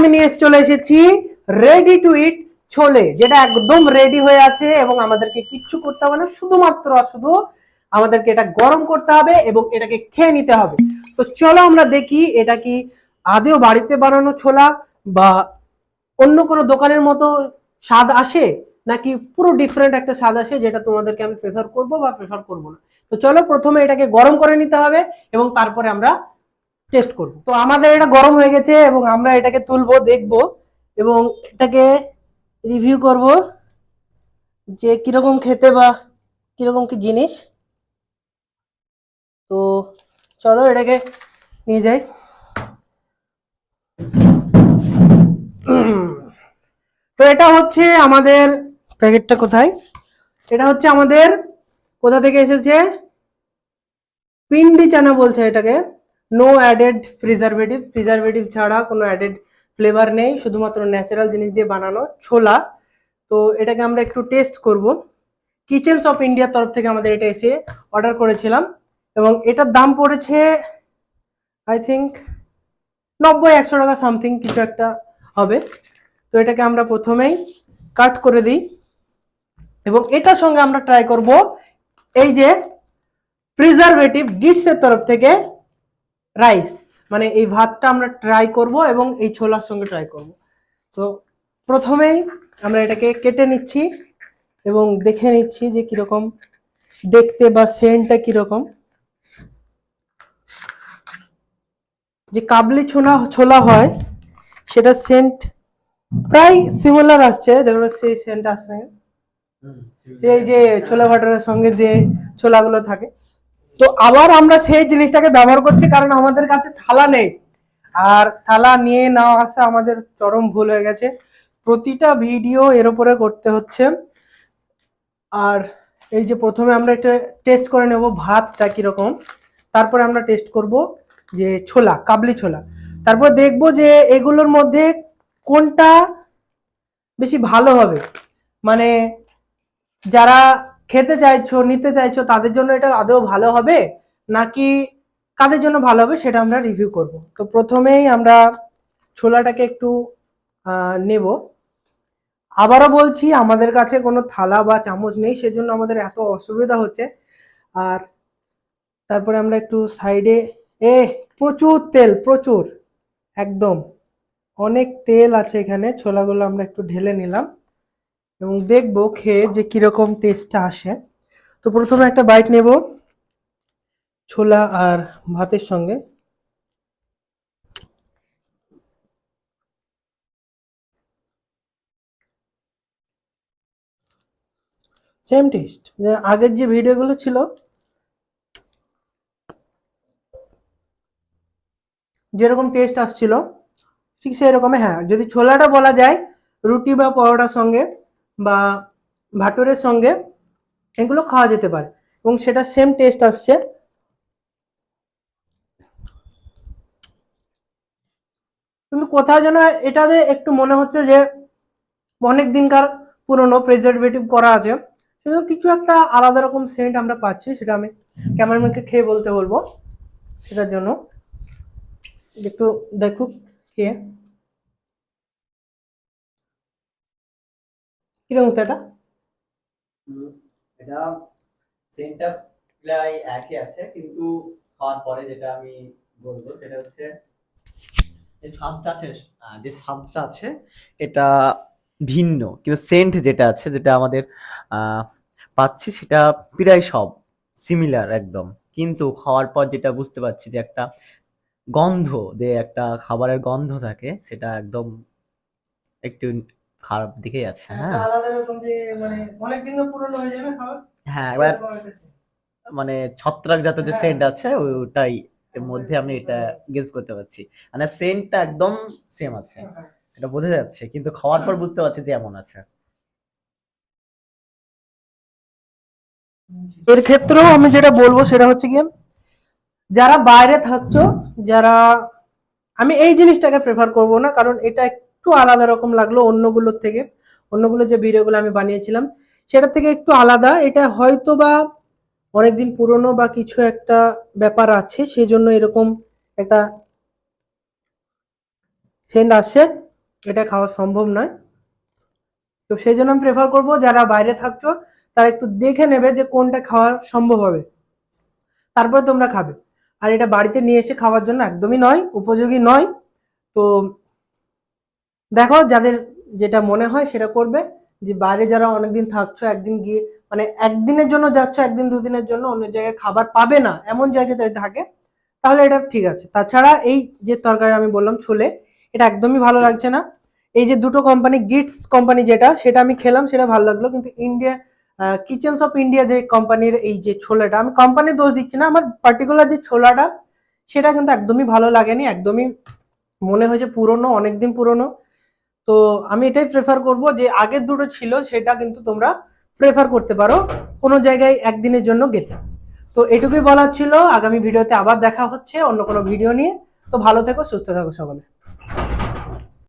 আমি নিয়ে চলে এসেছি রেডি টু ইট ছোলে, যেটা একদম রেডি হয়ে আছে এবং আমাদেরকে কিচ্ছু করতে হবে না, শুধুমাত্র শুধু আমাদেরকে এটা গরম করতে হবে এবং এটাকে খেয়ে নিতে হবে। তো চলো আমরা দেখি এটা কি আদেও বাড়িতে বানানো ছোলা বা অন্য কোনো দোকানের মতো স্বাদ আসে, নাকি পুরো ডিফারেন্ট একটা স্বাদ আসে, যেটা তোমাদেরকে আমি প্রেফার করব বা প্রেফার করব না। তো চলো প্রথমে এটাকে গরম করে নিতে হবে এবং তারপরে আমরা টেস্ট করব। তো আমাদের এটা গরম হয়ে গেছে এবং আমরা এটাকে তুলবো, দেখবো এবং এটাকে রিভিউ করব যে কিরকম খেতে বা কিরকম কি জিনিস। তো চলো এটাকে নিয়ে যাই। তো এটা হচ্ছে আমাদের প্যাকেটটা কোথায়, এটা হচ্ছে আমাদের কোথা থেকে এসেছে, পিন্ডি চানা বলছে এটাকে। নো অ্যাডেড প্রিজারভেটিভ, প্রিজারভেটিভ ছাড়া কোনো অ্যাডেড ফ্লেভার নেই, শুধুমাত্র ন্যাচারাল জিনিস দিয়ে বানানো ছোলা। তো এটাকে আমরা একটু টেস্ট করব। কিচেনস অফ ইন্ডিয়ার তরফ থেকে আমাদের এটা এসে অর্ডার করেছিলাম এবং এটার দাম পড়েছে আই থিঙ্ক 90-100 টাকা সামথিং কিছু একটা হবে। তো এটাকে আমরা প্রথমেই কাট করে দিই এবং এটার সঙ্গে আমরা ট্রাই করব এই যে প্রিজারভেটিভ গিটস এর তরফ থেকে রাইস, মানে এই ভাতটা আমরা ট্রাই করব এবং এই ছোলার সঙ্গে ট্রাই করব। তো প্রথমেই আমরা এটাকে কেটে নিচ্ছি এবং দেখে নিচ্ছি যে কিরকম দেখতে বা সেন্টটা কিরকম। যে কাবলি ছোলা ছোলা হয় সেটা সেন্ট প্রায় সিমিলার আসছে, দেখুন সেই সেন্ট আসছে এই যে ছোলা ভাটারের সঙ্গে যে ছোলাগুলো থাকে। তো আবার আমরা সেই জিনিসটাকে ব্যবহার করছি কারণ আমাদের কাছে থালা নেই, আর থালা নিয়ে না আসা আমাদের চরম ভুল হয়ে গেছে। প্রতিটা ভিডিও এর উপরে করতে হচ্ছে। আর এই যে প্রথমে আমরা একটা টেস্ট করে নেব ভাতটা কিরকম, তারপরে আমরা টেস্ট করব যে ছোলা, কাবলি ছোলা, তারপর দেখব যে এগুলোর মধ্যে কোনটা বেশি ভালো হবে। মানে যারা খেতে চাইছো, নিতে চাইছো, তাদের জন্য এটা আদৌ ভালো হবে নাকি কাদের জন্য ভালো হবে সেটা আমরা রিভিউ করব। তো প্রথমেই আমরা ছোলাটাকে একটু নেব। আবারও বলছি আমাদের কাছে কোনো থালা বা চামচ নেই, সেজন্য আমাদের এত অসুবিধা হচ্ছে। আর তারপরে আমরা একটু সাইডে, প্রচুর তেল, প্রচুর, একদম অনেক তেল আছে এখানে। ছোলাগুলো আমরা একটু ঢেলে নিলাম এবং দেখবো খেয়ে যে কিরকম টেস্টটা আসে। তো প্রথমে একটা বাইট নেব ছোলা আর ভাতের সঙ্গে। সেম টেস্ট আগের যে ভিডিওগুলো ছিল যেরকম টেস্ট আসছিল ঠিক সেই রকমই। হ্যাঁ, যদি ছোলাটা বলা যায় রুটি বা পরোটার সঙ্গে বা ভাটুরের সঙ্গে এগুলো খাওয়া যেতে পারে এবং সেটা সেম টেস্ট আসছে। কিন্তু কোথাও যেন এটাতে একটু মনে হচ্ছে যে অনেক দিনকার পুরনো প্রিজারভেটিভ করা আছে, কিন্তু কিছু একটা আলাদা রকম সেন্ট আমরা পাচ্ছি, সেটা আমি ক্যামেরাম্যানকে খেয়ে বলতে বলবো। সেটার জন্য একটু দেখুক খেয়ে কিরকম এটা। এটা সেন্টটা প্রায় একই আছে, কিন্তু খাওয়ার পরে যেটা আমি বলবো সেটা হচ্ছে যে স্বাদটা আছে, যে স্বাদটা আছে এটা ভিন্ন, কিন্তু সেন্ট যেটা আছে, যেটা আমাদের পাচ্ছি, সেটা প্রায় সব সিমিলার একদম। কিন্তু খাওয়ার পর যেটা বুঝতে পারছি যে একটা গন্ধ, যে একটা খাবারের গন্ধ থাকে, সেটা একদম একটু খারাপ দিকেই আছে। হ্যাঁ, আলাদা রকম যে মানে অনেক দিন পুরনো হয়ে যাবে খাবার, হ্যাঁ, এবার মানে ছত্রাকজাত যে সেন্ট আছে ওটাই এর মধ্যে আমি এটা গেস করতে পারছি। মানে সেন্টটা একদম সেম আছে, এটা বোঝা যাচ্ছে, কিন্তু খাওয়ার পর বুঝতে পারছি যে এমন আছে। এর ক্ষেত্রেও আমি যেটা বলবো সেটা হচ্ছে কি, যারা বাইরে থাকছো, যারা, আমি এই জিনিসটাকে প্রেফার করব না কারণ এটা একটু আলাদা রকম লাগলো অন্যগুলোর থেকে। অন্যগুলো যে ভিডিওগুলো আমি বানিয়েছিলাম সেটা থেকে একটু আলাদা, এটা হয়তো বা অনেকদিন পুরনো বা কিছু একটা ব্যাপার আছে, সেই জন্য এরকম একটা সেন্ট আসছে। এটা খাওয়া সম্ভব নয়। তো সেই জন্য আমি প্রেফার করবো যারা বাইরে থাকছো তারা একটু দেখে নেবে যে কোনটা খাওয়া সম্ভব হবে, তারপর তোমরা খাবে। আর এটা বাড়িতে নিয়ে এসে খাওয়ার জন্য একদমই নয়, উপযোগী নয়। তো দেখো যাদের যেটা মনে হয় সেটা করবে। যে বাইরে যারা অনেকদিন থাকছো, একদিন গিয়ে মানে একদিনের জন্য যাচ্ছ, একদিন দুদিনের জন্য অন্য জায়গায় খাবার পাবে না এমন জায়গায় যদি থাকে তাহলে এটা ঠিক আছে। তাছাড়া এই যে তরকারি আমি বললাম ছোলে, এটা একদমই ভালো লাগছে না। এই যে দুটো কোম্পানি, গিটস কোম্পানি যেটা, সেটা আমি খেলাম, সেটা ভালো লাগলো। কিন্তু ইন্ডিয়া কিচেনস অফ ইন্ডিয়া যে কোম্পানির এই যে ছোলাটা, আমি কোম্পানির দোষ দিচ্ছি না, আমার পার্টিকুলার যে ছোলাটা সেটা কিন্তু একদমই ভালো লাগেনি, একদমই মনে হয়েছে পুরনো, অনেকদিন পুরনো। তো আমি এটাই প্রেফার করব যে আগের দুটো ছিল সেটা কিন্তু তোমরা প্রেফার করতে পারো কোনো জায়গায় একদিনের জন্য গেলে। তো এটুকুই বলার ছিল। আগামী ভিডিওতে আবার দেখা হচ্ছে অন্য কোনো ভিডিও নিয়ে। তো ভালো থেকো, সুস্থ থাকো সকলে।